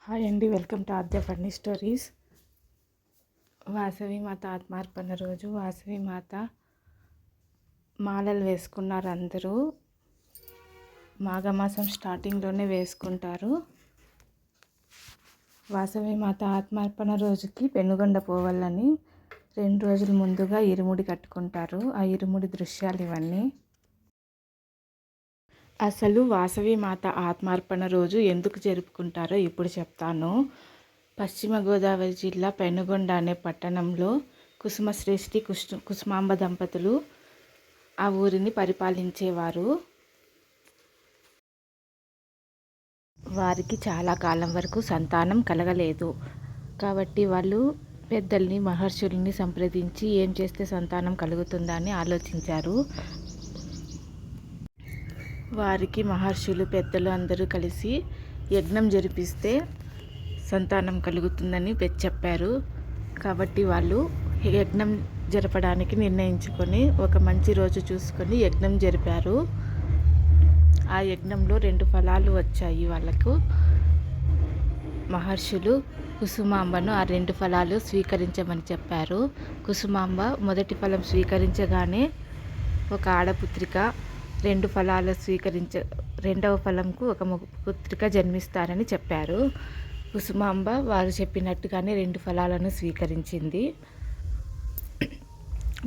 Hi అండి, welcome to Aadya funny stories. Vasavi మాత ఆత్మార్పణ రోజు వాసవి మాత మాలలు వేసుకున్నారు. అందరూ మాఘమాసం స్టార్టింగ్లోనే వేసుకుంటారు. వాసవి మాత ఆత్మార్పణ రోజుకి పెనుగొండ పోవాలని 2 రోజుల ముందుగా ఇరుముడి కట్టుకుంటారు. ఆ ఇరుముడి దృశ్యాలు ఇవన్నీ. అసలు వాసవి మాత ఆత్మార్పణ రోజు ఎందుకు జరుపుకుంటారో ఇప్పుడు చెప్తాను. పశ్చిమ గోదావరి జిల్లా పెనుగొండ అనే పట్టణంలో కుసుమశ్రేష్ఠి కుసుమాంబ దంపతులు ఆ ఊరిని పరిపాలించేవారు. వారికి చాలా కాలం వరకు సంతానం కలగలేదు. కాబట్టి వాళ్ళు పెద్దల్ని మహర్షుల్ని సంప్రదించి ఏం చేస్తే సంతానం కలుగుతుందా అని ఆలోచించారు. వారికి మహర్షులు పెద్దలు అందరూ కలిసి యజ్ఞం జరిపిస్తే సంతానం కలుగుతుందని చెప్పారు. కాబట్టి వాళ్ళు యజ్ఞం జరపడానికి నిర్ణయించుకొని ఒక మంచి రోజు చూసుకొని యజ్ఞం జరిపారు. ఆ యజ్ఞంలో 2 ఫలాలు వచ్చాయి వాళ్ళకు. మహర్షులు కుసుమాంబను ఆ 2 ఫలాలు స్వీకరించమని చెప్పారు. కుసుమాంబ మొదటి ఫలం స్వీకరించగానే ఒక ఆడపుత్రిక, 2 ఫలాలు రెండవ ఫలంకు ఒక పుత్రిక జన్మిస్తారని చెప్పారు. కుసుమాంబ వారు చెప్పినట్టుగానే 2 ఫలాలను స్వీకరించింది.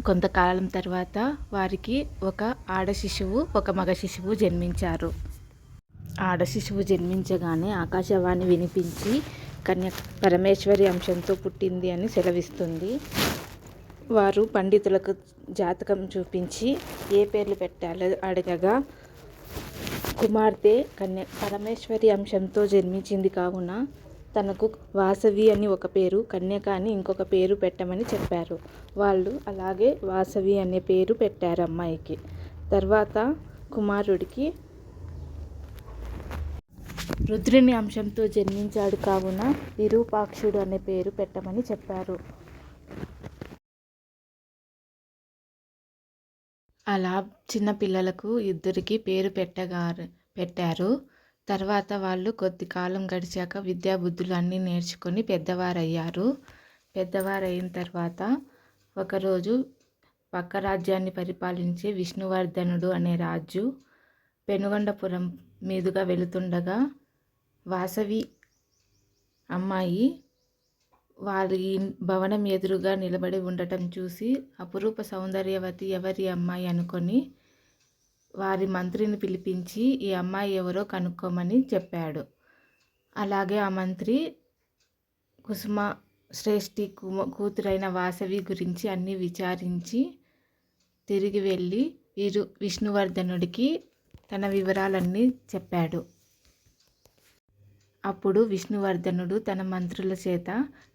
కొంతకాలం తర్వాత వారికి ఒక ఆడ శిశువు, ఒక మగ శిశువు జన్మించారు. ఆడ శిశువు జన్మించగానే ఆకాశవాణి వినిపించి కన్య పరమేశ్వరి అంశంతో పుట్టింది అని సెలవిస్తుంది. వారు పండితులకు జాతకం చూపించి ఏ పేర్లు పెట్టాలో అడగగా కుమార్తె పరమేశ్వరి అంశంతో జన్మించింది కావున తనకు వాసవి అని ఒక పేరు, కన్యక అని ఇంకొక పేరు పెట్టమని చెప్పారు. వాళ్ళు అలాగే వాసవి అనే పేరు పెట్టారు అమ్మాయికి. తర్వాత కుమారుడికి రుద్రుని అంశంతో జన్మించాడు కావున విరూపాక్షుడు అనే పేరు పెట్టమని చెప్పారు. అలా చిన్న పిల్లలకు ఇద్దరికి పేరు పెట్టారు. తర్వాత వాళ్ళు కొద్ది కాలం గడిచాక విద్యాబుద్ధులు అన్నీ నేర్చుకొని పెద్దవారయ్యారు. పెద్దవారైన తర్వాత ఒకరోజు పక్క రాజ్యాన్ని పరిపాలించే విష్ణువర్ధనుడు అనే రాజు పెనుగొండపురం మీదుగా వెళుతుండగా వాసవి అమ్మాయి వారి భవనం ఎదురుగా నిలబడి ఉండటం చూసి అపురూప సౌందర్యవతి ఎవరి అమ్మాయి అనుకొని వారి మంత్రిని పిలిపించి ఈ అమ్మాయి ఎవరో కనుక్కోమని చెప్పాడు. అలాగే ఆ మంత్రి కుసుమ శ్రేష్ఠి కూతురైన వాసవి గురించి అన్నీ విచారించి తిరిగి వెళ్ళి విష్ణువర్ధనుడికి తన వివరాలన్నీ చెప్పాడు. అప్పుడు విష్ణువర్ధనుడు తన మంత్రుల చేత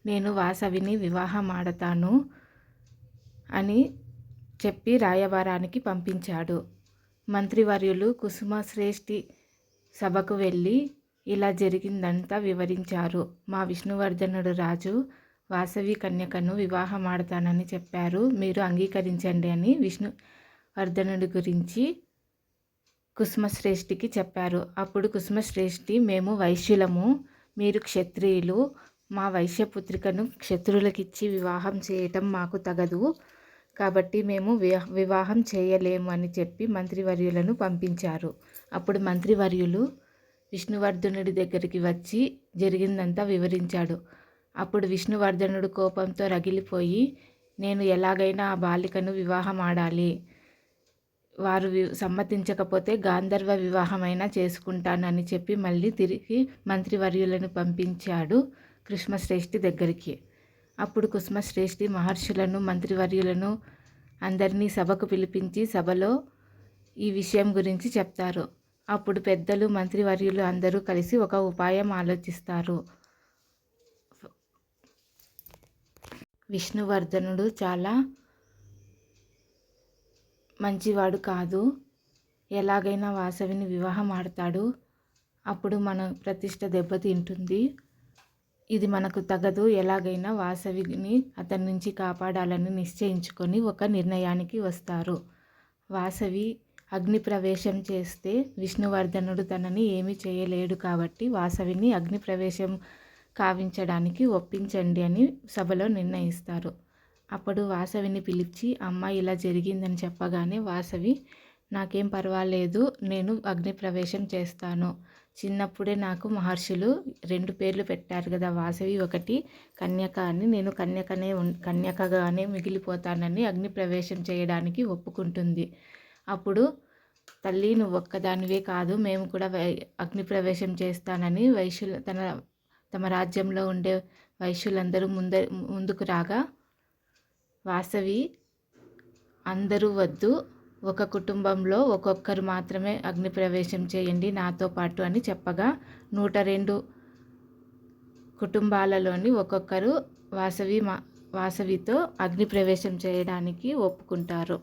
నేను వాసవిని వివాహం ఆడతాను అని చెప్పి రాయబారానికి పంపించాడు. మంత్రివర్యులు కుసుమశ్రేష్ఠి సభకు వెళ్ళి ఇలా జరిగిందంతా వివరించారు. మా విష్ణువర్ధనుడు రాజు వాసవి కన్యకను వివాహం ఆడతానని చెప్పారు, మీరు అంగీకరించండి అని విష్ణువర్ధనుడి గురించి కుసుమశ్రేష్ఠికి చెప్పారు. అప్పుడు కుసుమశ్రేష్ఠి మేము వైశ్యులము, మీరు క్షత్రియులు, మా వైశ్యపుత్రికను క్షత్రులకిచ్చి వివాహం చేయటం మాకు తగదు, కాబట్టి మేము వివాహం చేయలేము అని చెప్పి మంత్రివర్యులను పంపించారు. అప్పుడు మంత్రివర్యులు విష్ణువర్ధనుడి దగ్గరికి వచ్చి జరిగిందంతా వివరించాడు. అప్పుడు విష్ణువర్ధనుడు కోపంతో రగిలిపోయి నేను ఎలాగైనా ఆ బాలికను వివాహం ఆడాలి, వారు సమ్మతించకపోతే గాంధర్వ వివాహమైనా చేసుకుంటానని చెప్పి మళ్ళీ తిరిగి మంత్రివర్యులను పంపించాడు కుసుమశ్రేష్ఠి దగ్గరికి. అప్పుడు కుసుమశ్రేష్ఠి మహర్షులను మంత్రివర్యులను అందరినీ సభకు పిలిపించి సభలో ఈ విషయం గురించి చెప్తారు. అప్పుడు పెద్దలు మంత్రివర్యులు అందరూ కలిసి ఒక ఉపాయం ఆలోచిస్తారు. విష్ణువర్ధనుడు చాలా మంచివాడు కాదు, ఎలాగైనా వాసవిని వివాహం ఆడతాడు, అప్పుడు మన ప్రతిష్ట దెబ్బతింటుంది, ఇది మనకు తగదు, ఎలాగైనా వాసవిని అతని నుంచి కాపాడాలని నిశ్చయించుకొని ఒక నిర్ణయానికి వస్తారు. వాసవి అగ్ని ప్రవేశం చేస్తే విష్ణువర్ధనుడు తనని ఏమీ చేయలేడు కాబట్టి వాసవిని అగ్ని ప్రవేశం కావించడానికి ఒప్పించండి అని సభలో నిర్ణయిస్తారు. అప్పుడు వాసవిని పిలిచి అమ్మ ఇలా జరిగిందని చెప్పగానే వాసవి నాకేం పర్వాలేదు, నేను అగ్ని ప్రవేశం చేస్తాను. చిన్నప్పుడే నాకు మహర్షులు 2 పేర్లు పెట్టారు కదా, వాసవి ఒకటి కన్యక అని. నేను కన్యకగానే మిగిలిపోతానని అగ్ని ప్రవేశం చేయడానికి ఒప్పుకుంటుంది. అప్పుడు తల్లి నువ్వు ఒక్కదానివే కాదు, మేము కూడా అగ్ని ప్రవేశం చేస్తానని తమ రాజ్యంలో ఉండే వైశ్యులందరూ ముందుకు రాగా వాసవి అందరూ వద్దు, ఒక కుటుంబంలో ఒక్కొక్కరు మాత్రమే అగ్ని ప్రవేశం చేయండి నాతో పాటు అని చెప్పగా 102 కుటుంబాలలోని ఒక్కొక్కరు వాసవితో అగ్ని ప్రవేశం చేయడానికి ఒప్పుకుంటారు.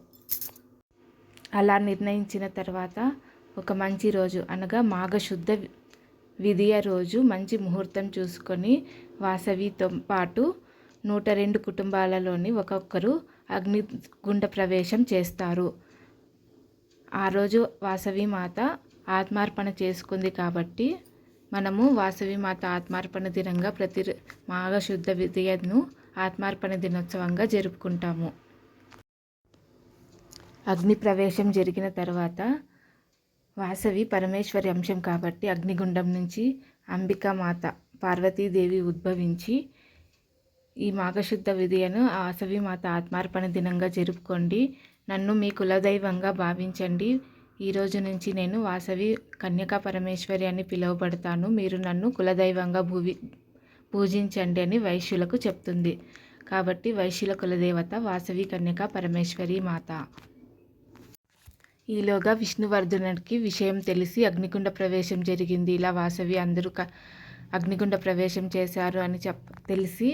అలా నిర్ణయించిన తర్వాత ఒక మంచి రోజు అనగా మాఘశుద్ధ విదియ రోజు మంచి ముహూర్తం చూసుకొని వాసవితో పాటు 102 కుటుంబాలలోని ఒక్కొక్కరు అగ్నిగుండ ప్రవేశం చేస్తారు. ఆ రోజు వాసవి మాత ఆత్మార్పణ చేసుకుంది కాబట్టి మనము వాసవి మాత ఆత్మార్పణ దినంగా ప్రతి మాఘశుద్ధ విదియను ఆత్మార్పణ దినోత్సవంగా జరుపుకుంటాము. అగ్ని ప్రవేశం జరిగిన తర్వాత వాసవి పరమేశ్వరి అంశం కాబట్టి అగ్నిగుండం నుంచి అంబికామాత పార్వతీదేవి ఉద్భవించి ఈ మాఘశుద్ధ విదియను వాసవి మాత ఆత్మార్పణ దినంగా జరుపుకోండి, నన్ను మీ కులదైవంగా భావించండి, ఈరోజు నుంచి నేను వాసవి కన్యకా పరమేశ్వరి అని పిలువబడతాను, మీరు నన్ను కులదైవంగా పూజించండి అని వైశ్యులకు చెప్తుంది. కాబట్టి వైశ్యుల కులదేవత వాసవి కన్యకా పరమేశ్వరి మాత. ఈలోగా విష్ణువర్ధనుడికి విషయం తెలిసి అగ్నిగుండ ప్రవేశం జరిగింది, ఇలా వాసవి అందరూ అగ్నిగుండ ప్రవేశం చేశారు అని తెలిసి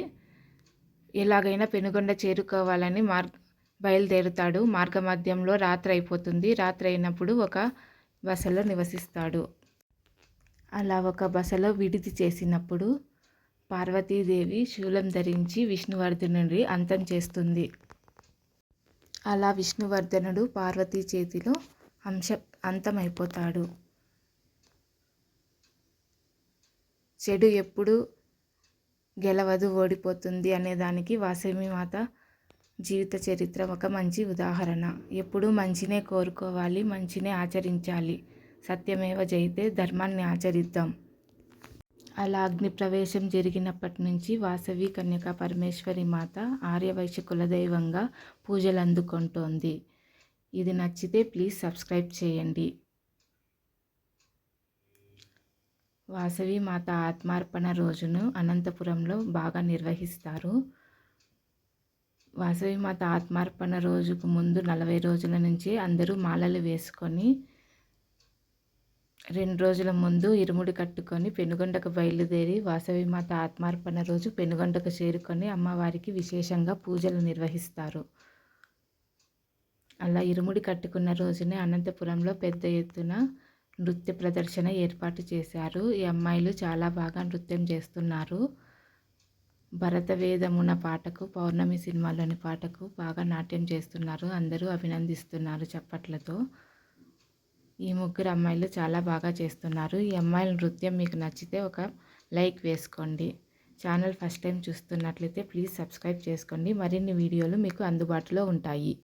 ఎలాగైనా పెనుగొండ చేరుకోవాలని బయలుదేరుతాడు. మార్గమధ్యంలో రాత్రి అయిపోతుంది. రాత్రి అయినప్పుడు ఒక బసలో నివసిస్తాడు. అలా ఒక బసలో విడిది చేసినప్పుడు పార్వతీదేవి శూలం ధరించి విష్ణువర్ధనుడి అంతం చేస్తుంది. అలా విష్ణువర్ధనుడు పార్వతీ చేతిలో అంతమైపోతాడు. చెడు ఎప్పుడు గెలవదు, ఓడిపోతుంది అనేదానికి వాసవి మాత జీవిత చరిత్ర ఒక మంచి ఉదాహరణ. ఎప్పుడూ మంచినే కోరుకోవాలి, మంచినే ఆచరించాలి. సత్యమేవ జయతే, ధర్మాన్ని ఆచరిద్దాం. అలా అగ్ని ప్రవేశం జరిగినప్పటి నుంచి వాసవి కన్యకా పరమేశ్వరి మాత ఆర్యవైశ్య కులదైవంగా పూజలు అందుకుంటోంది. ఇది నచ్చితే ప్లీజ్ సబ్స్క్రైబ్ చేయండి. వాసవి మాత ఆత్మార్పణ రోజును అనంతపురంలో బాగా నిర్వహిస్తారు. వాసవి మాత ఆత్మార్పణ రోజుకు ముందు 40 రోజుల నుంచి అందరూ మాలలు వేసుకొని 2 రోజుల ముందు ఇరుముడి కట్టుకొని పెనుగొండకు బయలుదేరి వాసవి మాత ఆత్మార్పణ రోజు పెనుగొండకు చేరుకొని అమ్మవారికి విశేషంగా పూజలు నిర్వహిస్తారు. అలా ఇరుముడి కట్టుకున్న రోజునే అనంతపురంలో పెద్ద ఎత్తున నృత్య ప్రదర్శన ఏర్పాటు చేశారు. ఈ అమ్మాయిలు చాలా బాగా నృత్యం చేస్తున్నారు. భరతవేదమున పాటకు, పౌర్ణమి సినిమాలోని పాటకు బాగా నాట్యం చేస్తున్నారు. అందరూ అభినందిస్తున్నారు చప్పట్లతో. ఈ 3 అమ్మాయిలు చాలా బాగా చేస్తున్నారు. ఈ అమ్మాయిల నృత్యం మీకు నచ్చితే ఒక లైక్ వేసుకోండి. ఛానల్ ఫస్ట్ టైం చూస్తున్నట్లయితే ప్లీజ్ సబ్స్క్రైబ్ చేసుకోండి. మరిన్ని వీడియోలు మీకు అందుబాటులో ఉంటాయి.